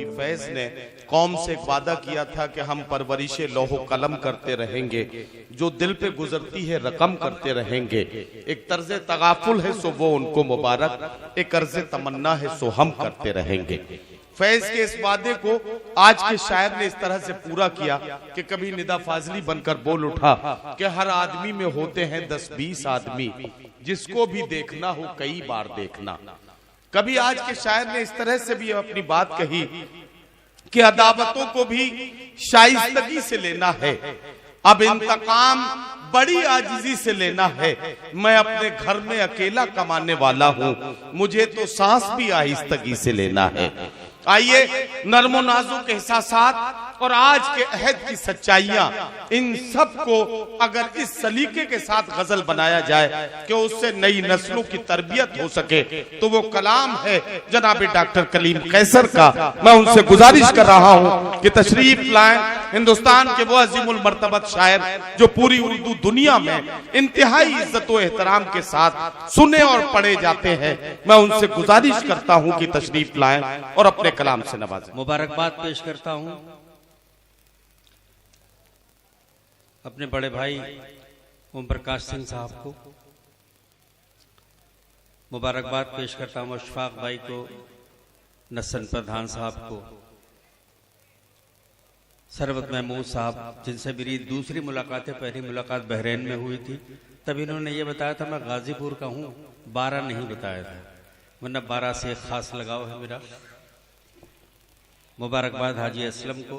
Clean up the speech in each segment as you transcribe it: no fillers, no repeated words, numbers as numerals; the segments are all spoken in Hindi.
मौलवी फैज ने कौम से एक वादा किया था कि हम परवरिशे लौहो कलम करते रहेंगे, जो दिल पे गुजरती है रकम करते रहेंगे। एक तर्ज तगाफुल है सो वो उनको मुबारक, एक अर्ज तमन्ना है सो हम करते रहेंगे। फैज के इस वादे को आज के शायर ने इस तरह से पूरा किया कि कभी निदा फाजली बनकर बोल उठा कि हर आदमी में होते हैं 10-20 आदमी, जिसको भी देखना हो कई बार देखना। कभी आज के शायर ने इस तरह से भी अपनी बात कही कि अदावतों को भी शाइस्तगी से लेना है, अब इंतकाम बड़ी आजिजी से लेना है। मैं अपने घर में अकेला कमाने वाला हूँ, मुझे तो सांस भी आहिस्तगी से लेना है। आइए नर्मो नाजुक एहसासात और आज के अहद की सच्चाइयां, इन सब को अगर इस सलीके के साथ गजल बनाया जाए कि उससे नई नस्लों की तरबियत हो सके, तो वो कलाम है जनाब डॉक्टर कलीम कैसर का। मैं उनसे गुजारिश कर रहा हूं कि तशरीफ लाएं हिंदुस्तान के वो अजीमुल मर्तबत शायर जो पूरी उर्दू दुनिया में इंतहाई इज्जत व एहतराम के साथ सुने और पढ़े जाते हैं। मैं उनसे गुजारिश करता हूं कि तशरीफ लाएं और अपने कलाम से नवाजें। मुबारकबाद पेश करता हूं अपने बड़े भाई ओम प्रकाश सिंह साहब को, मुबारकबाद पेश करता हूं अशफाक भाई को, नसन प्रधान साहब को, सरवत महमूद साहब जिनसे मेरी दूसरी मुलाकात है, पहली मुलाकात बहरीन में हुई थी, तब इन्होंने ये बताया था मैं गाजीपुर का हूं, 12 नहीं बताया था, वरना 12 से एक खास लगाव है मेरा। मुबारकबाद हाजी असलम को।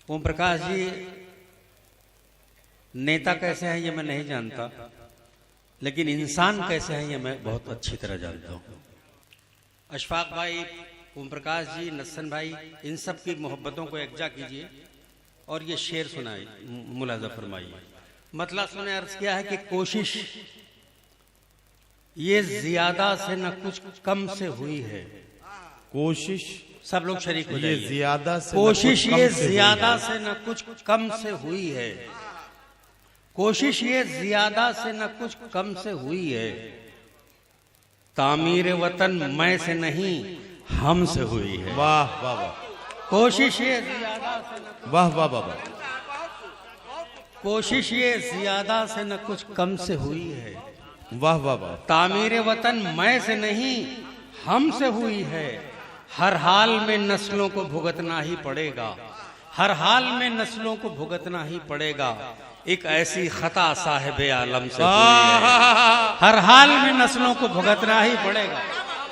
ओम प्रकाश जी नेता कैसे हैं ये मैं नहीं जानता, लेकिन इंसान कैसे हैं ये मैं बहुत अच्छी तरह जानता हूं। अशफाक भाई, ओम प्रकाश जी, नसन भाई, इन सब की मोहब्बतों को एकजा कीजिए और ये शेर सुनाई, मुलाजा फरमाइए। मतलब सुने, अर्ज किया है कि कोशिश ये ज्यादा से न कुछ कम से हुई है। कोशिश, सब लोग शरीक हो जाइए। ज्यादा से कोशिश ये ज्यादा से न कुछ कम से हुई है, कोशिश ये ज्यादा से न कुछ कम से हुई है, तामीर वतन मैं से नहीं हम से हुई है। वाह वाह वाह। कोशिश ये ज्यादा से न, वाह वाह वाह। कोशिश ये ज्यादा से न कुछ कम से हुई है, वाह वाह वाह। तामीर वतन मैं से नहीं हम से हुई है, हर हाल में नस्लों को भुगतना ही पड़ेगा, हर हाल में नस्लों को भुगतना ही पड़ेगा, एक ऐसी खता साहिब आलम से हुई है, हर हाल में नस्लों को भुगतना ही पड़ेगा।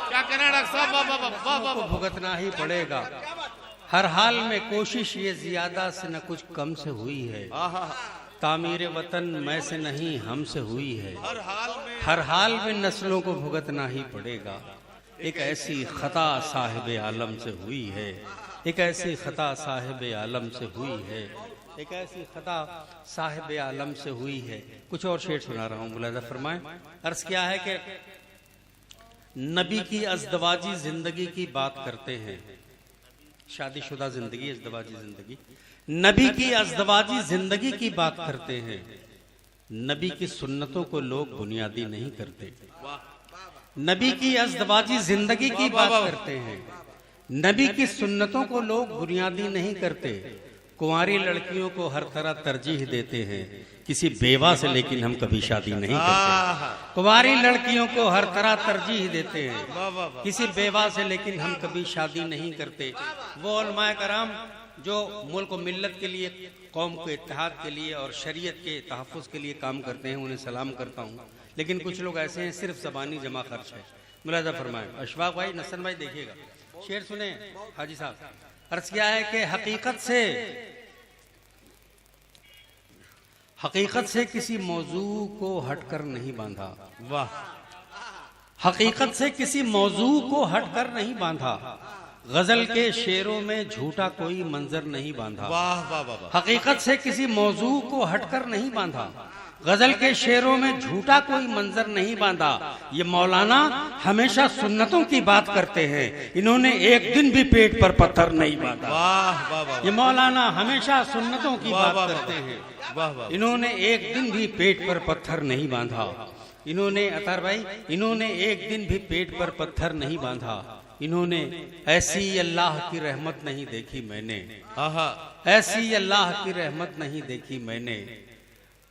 क्या कहना डॉक्टर साहब? को भुगतना ही पड़ेगा, हर हाल में कोशिश ये ज्यादा से न कुछ कम से हुई है, तामीर वतन मैं से नहीं हम से हुई है, हर हाल में नस्लों को भुगतना ही पड़ेगा, एक ऐसी खता साहिब आलम से हुई है, एक ऐसी खता साहिब आलम से हुई है, एक ऐसी खता साहिब आलम से हुई है। कुछ और शेर सुना रहा हूं, मुलाजा फरमाएं। अर्ज क्या है कि नबी की अज़दवाजी जिंदगी की बात करते हैं, शादीशुदा जिंदगी, अज़दवाजी जिंदगी, नबी की अज़दवाजी जिंदगी की बात करते हैं, नबी की सुन्नतों को लोग बुनियादी नहीं करते। नबी की अज़दवाजी जिंदगी की बात करते हैं, नबी की सुन्नतों को लोग बुनियादी नहीं करते, कुंवारी लड़कियों को हर तरह तरजीह देते हैं, किसी बेवा से लेकिन हम कभी शादी नहीं करते। कुंवारी लड़कियों को हर तरह तरजीह देते हैं, किसी बेवा से लेकिन हम कभी शादी नहीं करते। वो उलमाए कराम जो मुल्क और मिल्लत के लिए, कौम के इत्तेहाद के लिए और शरीयत के तहफ़्फ़ुज़ के लिए काम करते हैं, उन्हें सलाम करता हूँ। लेकिन कुछ लोग ऐसे हैं सिर्फ ज़बानी जमा खर्च है। मुलाजा फरमाएं। अशफाक भाई, नसन भाई, देखिएगा शेर सुने हाजी साहब। अर्ज क्या है कि हकीकत से किसी मौजू को हटकर नहीं बांधा। वाह। हकीकत से किसी मौजू को हटकर नहीं बांधा, गजल के शेरों में झूठा कोई मंजर नहीं बांधा। वाह वाह वाह। हकीकत से किसी मौजू को हटकर नहीं बांधा, गजल के शेरों में झूठा कोई मंजर नहीं बांधा। ये मौलाना हमेशा सुन्नतों की बात करते हैं, इन्होंने एक दिन भी पेट पर पत्थर नहीं बांधा। वाह वाह वाह। ये मौलाना हमेशा सुन्नतों की बात करते हैं, वाह वाह, इन्होंने एक दिन भी पेट पर पत्थर नहीं बांधा। इन्होंने, अतार भाई, इन्होंने एक दिन भी पेट पर पत्थर नहीं बांधा। इन्होंने ऐसी अल्लाह की रहमत नहीं देखी मैंने, आहा, ऐसी अल्लाह की रहमत नहीं देखी मैंने,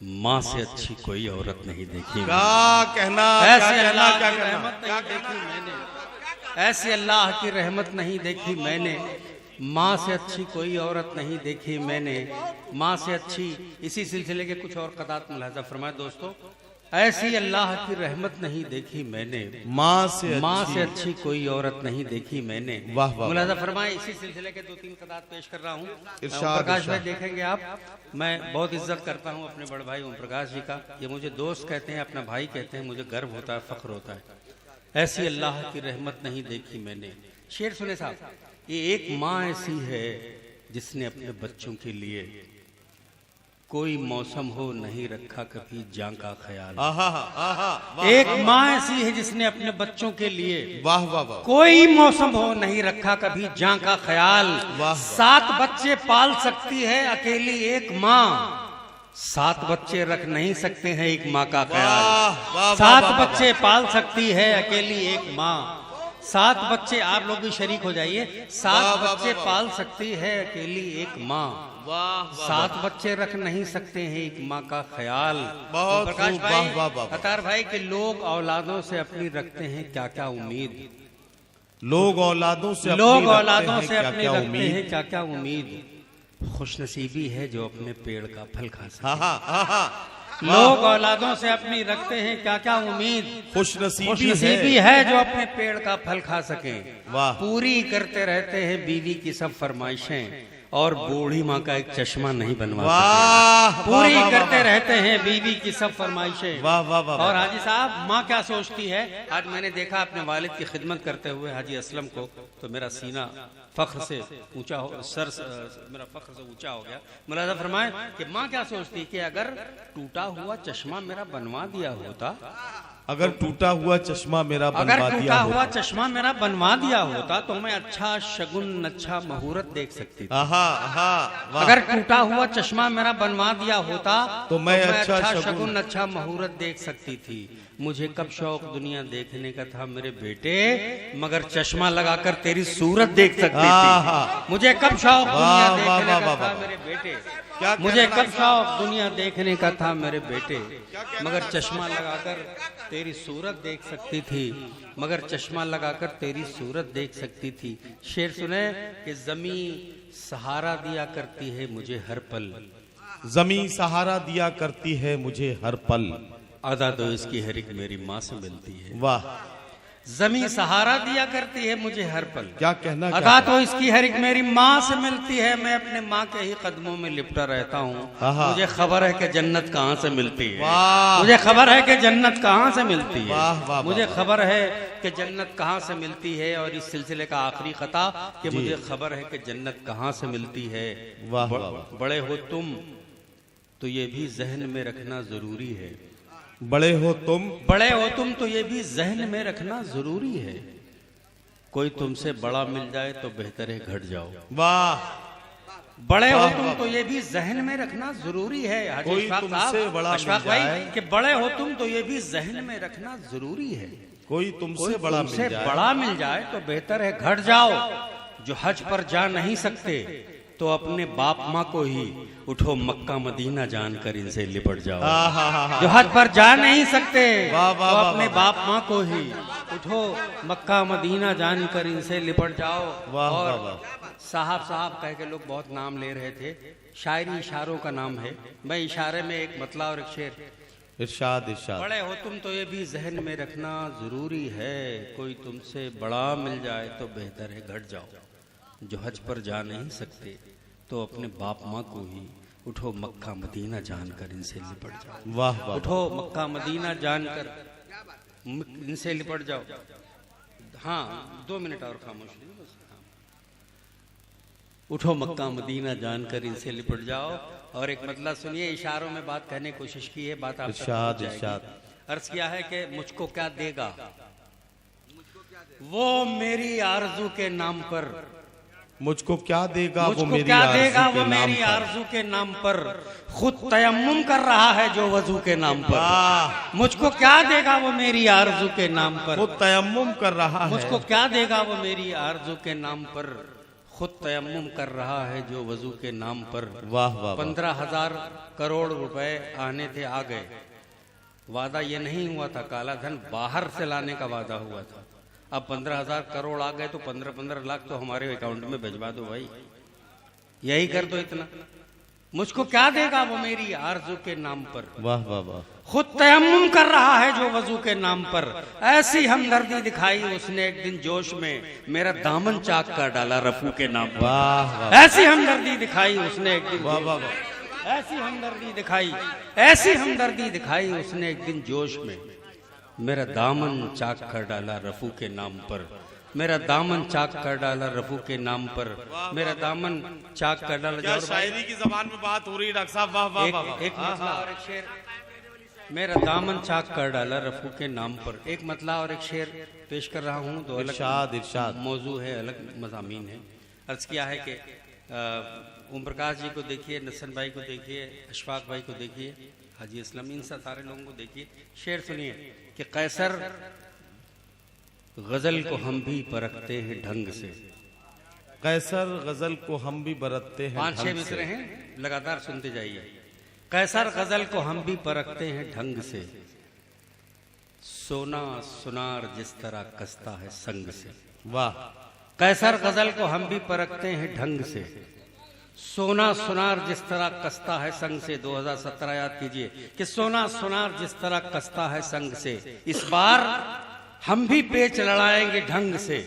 माँ से अच्छी कोई औरत नहीं देखी। क्या कहना, ऐसी अल्लाह की रहमत नहीं देखी मैंने, ऐसी अल्लाह की रहमत नहीं देखी मैंने, माँ से अच्छी कोई औरत नहीं देखी मैंने, माँ से अच्छी। इसी सिलसिले के कुछ और क़तात मुलाहिज़ा फरमाए दोस्तों। ऐसी अल्लाह की रहमत नहीं देखी मैंने, माँ से अच्छी कोई औरत नहीं देखी मैंने। वाह वाह, मुलाहिज़ा फरमाए। इसी सिलसिले के 2-3 क़तात पेश कर रहा हूँ। इरशाद, प्रकाश भाई देखेंगे आप, मैं बहुत इज्जत करता हूँ अपने बड़े भाई ओम प्रकाश जी का। ये मुझे दोस्त कहते हैं, अपना भाई कहते हैं, मुझे गर्व होता है, फख्र होता है। ऐसी अल्लाह की रहमत नहीं देखी मैंने। शेर सुने साहब, ये एक माँ ऐसी है जिसने अपने बच्चों के लिए कोई मौसम हो नहीं रखा कभी जां का ख्याल। आहा, आहा, एक माँ ऐसी है जिसने अपने बच्चों के लिए वाह वाह वाह, कोई मौसम हो नहीं रखा कभी जां का ख्याल। वाह। 7 बच्चे पाल सकती है अकेली एक माँ, 7 बच्चे रख नहीं सकते हैं एक माँ का ख्याल। वाह, वाह, 7 वाह, बच्चे पाल सकती है अकेली एक माँ, 7 बच्चे, आप लोग भी शरीक हो जाइए, 7 बच्चे पाल सकती है अकेली एक माँ, 7 बच्चे रख नहीं सकते हैं एक माँ का ख्याल। बहुत प्रकाश खूब, भाई, वाह, वाह, वाह। अतार भाई के लोग औलादों से अपनी रखते हैं क्या क्या उम्मीद, लोग औलादों से लोग औलादों से क्या अपने क्या रखते उम्मीद, हैं क्या क्या उम्मीद। खुशनसीबी है जो अपने पेड़ का फल खा सके। आहा, आहा, लोग औलादों से अपनी रखते हैं क्या क्या उम्मीद, खुशनसीबी है जो अपने पेड़ का फल खा सके। वाह। पूरी करते रहते हैं बीवी की सब फरमाइशें, और बूढ़ी माँ का एक चश्मा नहीं बनवा सके। वाह, पूरी वाह, वाह, करते रहते हैं बीवी की सब फरमाइशें। वाह वाह वाह, और हाजी साहब, माँ क्या सोचती है। आज मैंने देखा अपने वालिद की खिदमत करते हुए हाजी असलम को, तो मेरा सीना फख्र से ऊंचा हो, सर मेरा फख्र से ऊंचा हो गया। मुलाजा फरमाए कि माँ क्या सोचती कि अगर टूटा हुआ चश्मा मेरा बनवा दिया होता, अगर टूटा हुआ चश्मा मेरा अगर बनवा टूटा दिया हुआ होता, चश्मा मेरा बनवा दिया होता तो मैं अच्छा शगुन, अच्छा मुहूर्त देख सकती थी। आहा, आहा, वाह, अगर टूटा हुआ चश्मा मेरा बनवा दिया होता तो मैं अच्छा शगुन, अच्छा मुहूर्त देख सकती थी। मुझे कब शौक दुनिया देखने का था मेरे बेटे, मगर चश्मा लगाकर तेरी सूरत देख सकती थी। मुझे कब शौक दुनिया देखने का था मेरे बेटे, मुझे कब शौक दुनिया देखने का था मेरे बेटे, मगर चश्मा लगाकर तेरी सूरत देख सकती थी, मगर चश्मा लगाकर तेरी सूरत देख सकती थी। शेर सुने कि जमी सहारा दिया करती है मुझे हर पल, जमी सहारा दिया करती है मुझे हर पल, अदा तो इसकी हर एक मेरी माँ से मिलती है। वाह, जमी सहारा दिया करती है मुझे हर पल, क्या कहना, अदा तो इसकी हर एक मेरी माँ से मिलती है। मैं अपने माँ के ही कदमों में लिपटा रहता हूँ, मुझे खबर है कि जन्नत कहाँ से मिलती है, मुझे खबर है कि जन्नत कहाँ से मिलती है, वाह, वाह, मुझे खबर है कि जन्नत कहाँ से मिलती है। और इस सिलसिले का आखिरी खता कि मुझे खबर है कि जन्नत कहाँ से मिलती है। वाह, वाह, वाह। बड़े हो तुम तो ये भी जहन में रखना जरूरी है, बड़े हो तुम, बड़े हो तुम तो ये भी जहन में रखना जरूरी है। कोई तुमसे बड़ा मिल जाए तो बेहतर है घट जाओ। वाह, बड़े हो तुम तो ये भी जहन में रखना जरूरी है। कोई तुमसे बड़ा मिल जाए, कि बड़े हो तुम तो ये भी जहन में रखना जरूरी है। कोई तुमसे बड़ा मिल जाए तो बेहतर है घट जाओ। जो हज पर जा नहीं सकते तो अपने बाप माँ को ही उठो मक्का मदीना जानकर इनसे लिपट जाओ। जो हज पर जा नहीं सकते तो अपने बाप माँ को ही उठो मक्का मदीना जानकर इनसे लिपट जाओ। और साहब कह के लोग बहुत नाम ले रहे थे, शायरी इशारों का नाम है। मैं इशारे में एक मतला और एक शेर। इरशाद, इरशाद। बड़े हो तुम तो ये भी जहन में रखना जरूरी है, कोई तुमसे बड़ा मिल जाए तो बेहतर है घट जाओ। जो हज पर जा नहीं सकते तो अपने बाप माँ को ही उठो मक्का मदीना जानकर इनसे लिपट जाओ। वाह वाह, उठो मक्का मदीना जानकर इनसे लिपट जाओ। हाँ, 2 मिनट और खामोश रहिए बस। हाँ। उठो मक्का मदीना जानकर इनसे लिपट जाओ। और एक मतलब सुनिए, इशारों में बात कहने की कोशिश की है, बात आप इरशाद, इरशाद। अर्ज किया है कि मुझको क्या देगा वो मेरी आरज़ू के नाम पर, मुझको क्या देगा वो मुझको मेरी क्या देगा आरज़ू वो के नाम मेरी पर। आरजू के नाम पर, खुद तयम्मुम कर रहा है जो वजू के नाम पर। वाह, मुझको क्या देगा वो मेरी आरजू के नाम पर, वो तयम्मुम कर रहा है। मुझको क्या देगा वो मेरी आरजू के नाम पर, खुद तयम्मुम कर रहा है जो वजू के नाम पर। वाह वाह वाह। 15,000 करोड़ रुपए आने थे, आ गए। वादा ये नहीं हुआ था, काला धन बाहर से लाने का वादा हुआ था। अब 15,000 करोड़ आ गए तो 15-15 लाख तो हमारे अकाउंट में भिजवा दो भाई, यही कर दो इतना। मुझको क्या देगा वो मेरी आरजू के नाम पर, वाह वाह वाह। खुद तयम्मुम कर रहा है जो वजू के नाम पर। ऐसी हमदर्दी दिखाई उसने एक दिन जोश में, मेरा दामन चाक कर डाला रफू के नाम पर। वाह वाह ऐसी हमदर्दी दिखाई उसने एक दिन, वाह वाह वाह। ऐसी हमदर्दी दिखाई, ऐसी हमदर्दी दिखाई उसने एक दिन जोश में, मेरा दामन चाक कर डाला रफू के नाम पर। मेरा दामन चाक कर डाला रफू के नाम पर, मेरा दामन चाक कर डाला। क्या शायरी की जबान में बात हो रही है डॉक्टर साहब, वाह वाह वाह वाह। एक मतला और एक शेर, मेरा दामन चाक कर डाला रफू के नाम पर। एक मतला और एक शेर पेश कर रहा हूँ, दो अलग इरशाद इरशाद। मौजू है, अलग मज़ामीन है। अर्ज किया है कि ओम प्रकाश जी को देखिए, नसन भाई को देखिए, अशफाक भाई को देखिए, हाजी असलम, इन सारे लोगों को देखिए। शेर सुनिए कि कैसर गजल को हम भी परखते हैं ढंग से। कैसर गजल को हम भी बरतते हैं 5-6 ढंग से। मिसरे हैं, लगातार सुनते जाइए। कैसर गजल को हम भी परखते हैं ढंग से, सोना सुनार जिस तरह कसता है संग से। वाह। कैसर गजल को हम भी परखते हैं ढंग से, सोना सुनार जिस तरह कसता है संग से। 2017 याद कीजिए कि सोना सुनार जिस तरह कसता है संग से, इस बार हम भी पेच लड़ाएंगे ढंग से,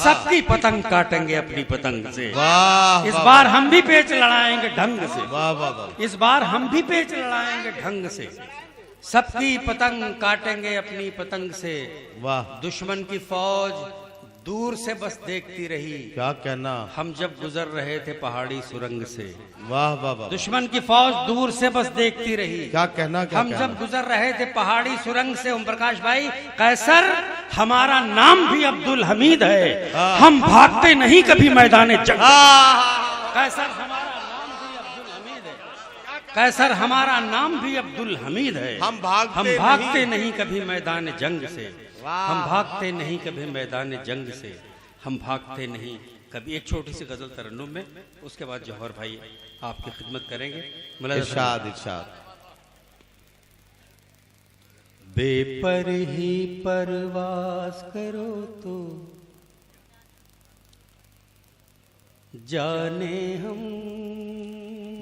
सबकी पतंग काटेंगे अपनी पतंग से। वाह। इस बार हम भी पेच लड़ाएंगे ढंग से, वाह वाह वाह। इस बार हम भी पेच लड़ाएंगे ढंग से, सबकी पतंग काटेंगे अपनी पतंग से। वाह। दुश्मन की फौज दूर से बस देखती रही, क्या कहना। हम जब गुजर रहे थे पहाड़ी सुरंग से। वाह वाह वाह। दुश्मन की फौज दूर से बस देखती रही, क्या कहना, क्या हम कहना। जब गुजर रहे थे पहाड़ी सुरंग से। ओम प्रकाश भाई, कैसर हमारा नाम भी अब्दुल हमीद है, हम भागते नहीं कभी मैदान जंग। कैसर हमारा नाम भी अब्दुल हमीद है, कैसर हमारा नाम भी अब्दुल हमीद है, हम भागते नहीं कभी मैदान जंग से। हम भागते नहीं कभी मैदान जंग से, हम भागते नहीं कभी। एक छोटी सी गजल तरन्नुम में, उसके बाद जौहर भाई आपकी खिदमत करेंगे। इरशाद इरशाद। बेपर ही परवास करो तो जाने हम,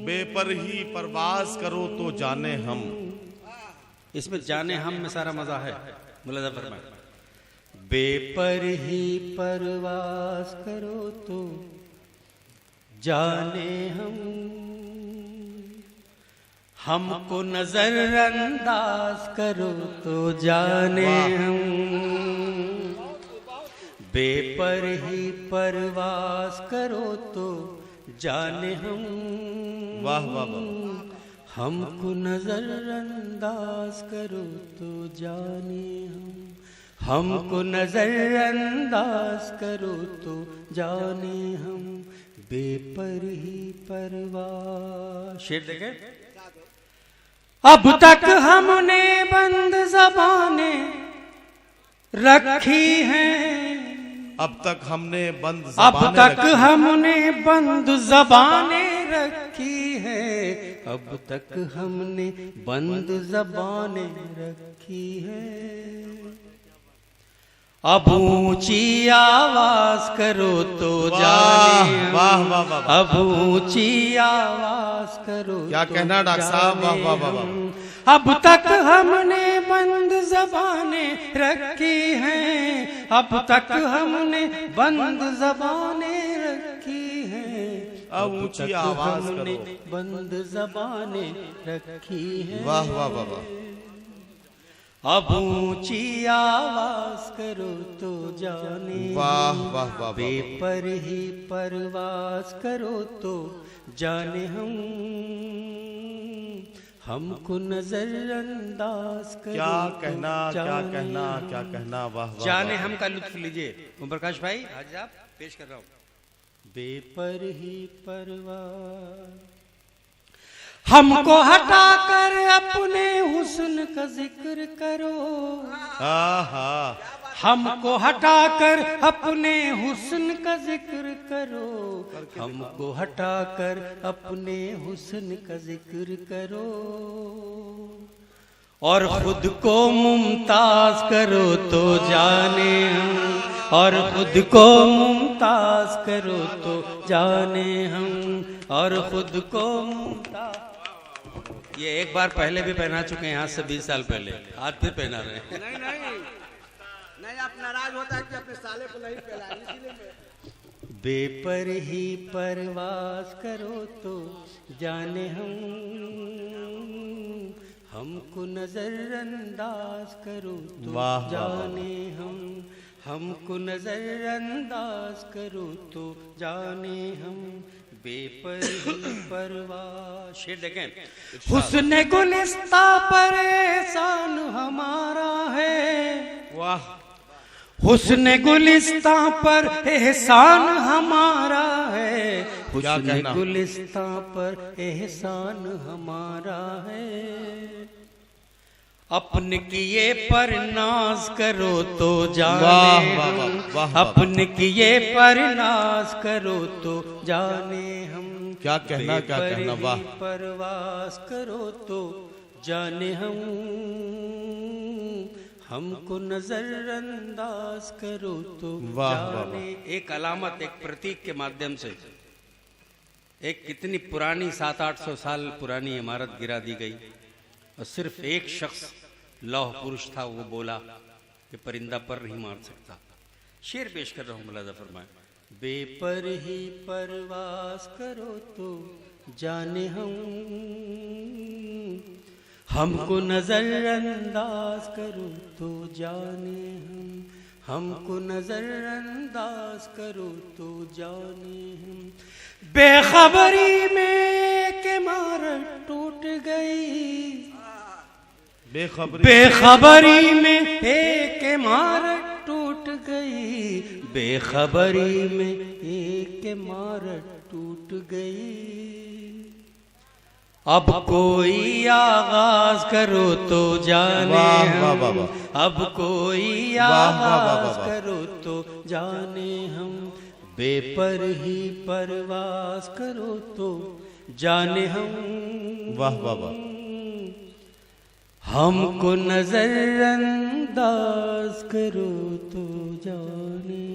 बेपर ही परवास करो तो जाने हम। इसमें जाने हम में सारा मजा है। मुलाजा फरमाए, बेपर ही परवास करो तो जाने हम, हमको नजरअंदाज करो तो जाने हम। बेपर ही परवास करो तो जाने हम। वाह वाह वाह। हमको नजरअंदाज करो तो जाने हम, हमको नजरअंदाज करो तो जाने हम। बेपर ही परवाह। शेर देखे, अब तक हमने बंद ज़बानें रखी हैं, अब तक हमने बंद अब ज़बानें तक रखी। हमने बंद ज़बानें रखी है, अब तक हमने बंद ज़बानें रखी है। अब ऊंची आवाज करो तो जाने हम, वाह वाह वाह वाह। अब ऊंची आवाज करो क्या तो कहना डॉक्टर साहब, वाह वाह वाह वाह। हम। अब तक हमने बंद ज़बानें रखी हैं, अब तक हमने बंद ज़बानें रखी हैं, अब ऊंची आवाज हमने करो। बंद ज़बानें रखी हैं। वाह वाह वाह वाह। अब ऊंची आवाज करो तो जाने, वाह वाह वाह वाह। बेपर ही परवास करो तो जाने हम, हमको नजरअंदाज करो क्या तो कहना, क्या जाने कहना, हम। क्या कहना। वाह वाह जाने वाह। हम का लुत्फ लीजिए। ओम प्रकाश भाई, आज आप पेश कर रहा हूँ। बेपर ही परवाह। हमको हटाकर अपने हुस्न का जिक्र करो, हमको हटाकर अपने हुस्न का जिक्र करो, हमको हटाकर अपने हुस्न का जिक्र करो, और खुद को मुमताज करो तो जाने हम, और खुद को मुमताज करो तो जाने हम, और खुद को मुमताज। ये एक बार पहले भी पहना चुके हैं, आज से 20 साल पहले, आज फिर पहना रहे हैं। नहीं आप नाराज होता है कि अपने साले को नहीं पहनाए, इसीलिए। बेपर ही परवास करो तो जाने हम, हमको नजरअंदाज करो तो जाने हम, हमको नजरअंदाज करो तो जाने हम, बेपर ही परवाह। शेर देखें, हुस्न गुलिस्ता पर एहसान हमारा है, वाह, हुस्न गुलिस्ता पर एहसान हमारा है, हुस्न गुलिस्ता पर एहसान हमारा है, अपने किए पर नाज करो तो जाने हम, अपने किए पर नाज करो तो जाने हम, क्या कहना, क्या कहना, वाह। परवास करो तो जाने हम, हमको नजरअंदाज करो तो जाने। एक अलामत, एक प्रतीक के माध्यम से एक कितनी पुरानी 700-800 साल पुरानी इमारत गिरा दी गई, और सिर्फ एक शख्स लौह पुरुष था, वो बोला कि परिंदा पर नहीं मार सकता। शेर पेश कर रहा हूं, मुलाजा फरमाए। बेपर ही परवास करो तो जाने हम, हमको नजरअंदाज करो तो जाने हम, हमको नजरअंदाज करो तो जाने हम, बेखबरी में के इमारत टूट गई, बेखबरी में एक इमारत टूट गई, बेखबरी में एक इमारत टूट गई, अब कोई आगाज करो तो जाने हम, अब कोई आगाज करो तो जाने हम, बेपर ही परवास करो तो जाने हम, वाह वाह वाह, हमको नजरअंदाज करो तो जाने।